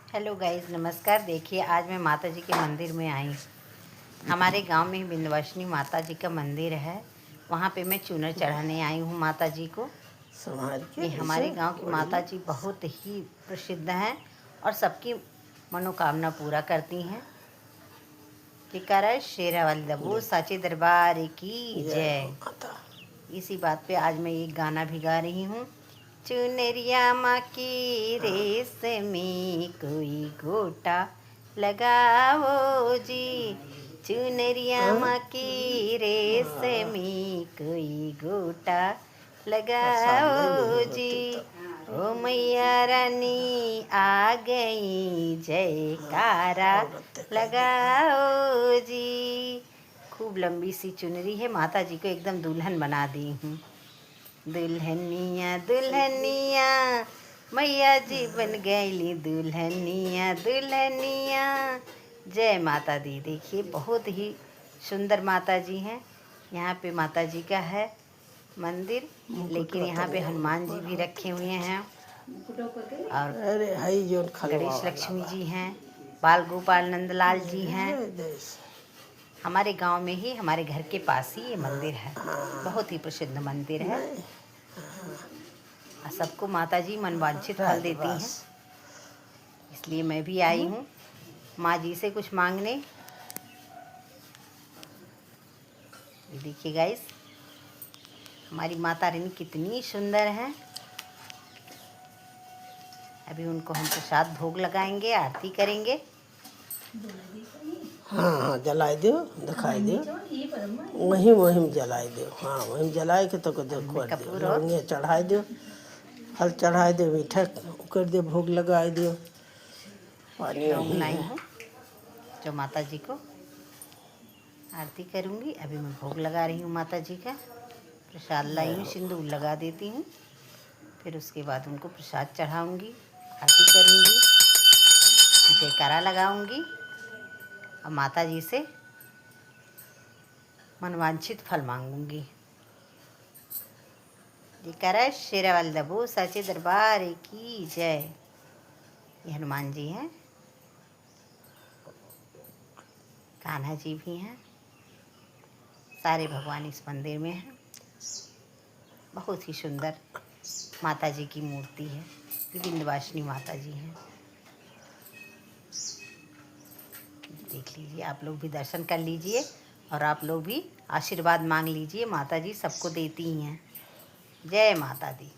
Hello guys, नमस्कार। देखिए, आज मैं माता जी के मंदिर में आई। हमारे गांव में विंध्यवासिनी माता जी का मंदिर है। वहां पे मैं चूनर चढ़ाने आई हूं माता जी को। ये हमारे गांव की माता जी बहुत ही प्रसिद्ध हैं और सबकी मनोकामना पूरा करती हैं। जयकारा शेरा वाली दबू साचे दरबार की जय। इसी बात पे आज मैं एक गाना भी गा रही हूँ। चुनरिया माँ की रेशमी कोई गोटा लगाओ जी। चुनरिया माँ की रेशमी कोई गोटा लगाओ जी। ओ मैया रानी आ गई, जयकारा लगाओ जी। खूब लंबी सी चुनरी है, माता जी को एकदम दुल्हन बना दी हूँ। दुल्हनिया दुल्हनिया मैया जी बन गईली, दुल्हनिया दुल्हनिया। जय माता दी। देखिए, बहुत ही सुंदर माता जी हैं। यहाँ पे माता जी का है मंदिर, लेकिन यहाँ पे हनुमान जी भी रखे हुए हैं और गणेश लक्ष्मी जी हैं, बाल गोपाल नंदलाल जी हैं। हमारे गांव में ही, हमारे घर के पास ही ये मंदिर है। बहुत ही प्रसिद्ध मंदिर है। सबको माता जी मनवांछित फल देती हैं, इसलिए मैं भी आई हूँ माँ जी से कुछ मांगने। ये देखिए गाइस, हमारी माता रानी कितनी सुंदर है। अभी उनको हम प्रसाद भोग लगाएंगे, आरती करेंगे। हाँ जलाए दो, दिखाई दो, वहीं वहीं जलाए दो। हाँ वहीं जलाए के तो देखो, लवंगे चढ़ाए दो, फल चढ़ाए दो, मीठा कर दो, भोग लगाए दो। पानी लाई हूँ जो माता जी को आरती करूँगी। अभी मैं भोग लगा रही हूँ माता जी का। प्रसाद लाई हूँ, सिंदूर लगा देती हूँ, फिर उसके बाद उनको प्रसाद चढ़ाऊँगी, आरती करूँगी, जयकारा लगाऊँगी और माता जी से मनवांछित फल मांगूंगी। जयकारा शेरा वाली दबू साचे दरबार की जय। ये हनुमान जी हैं, कान्हा जी भी हैं, सारे भगवान इस मंदिर में हैं। बहुत ही सुंदर माता जी की मूर्ति है। विंध्यवासिनी माता जी हैं। देख लीजिए, आप लोग भी दर्शन कर लीजिए और आप लोग भी आशीर्वाद मांग लीजिए। माता जी सबको देती ही हैं। जय माता दी।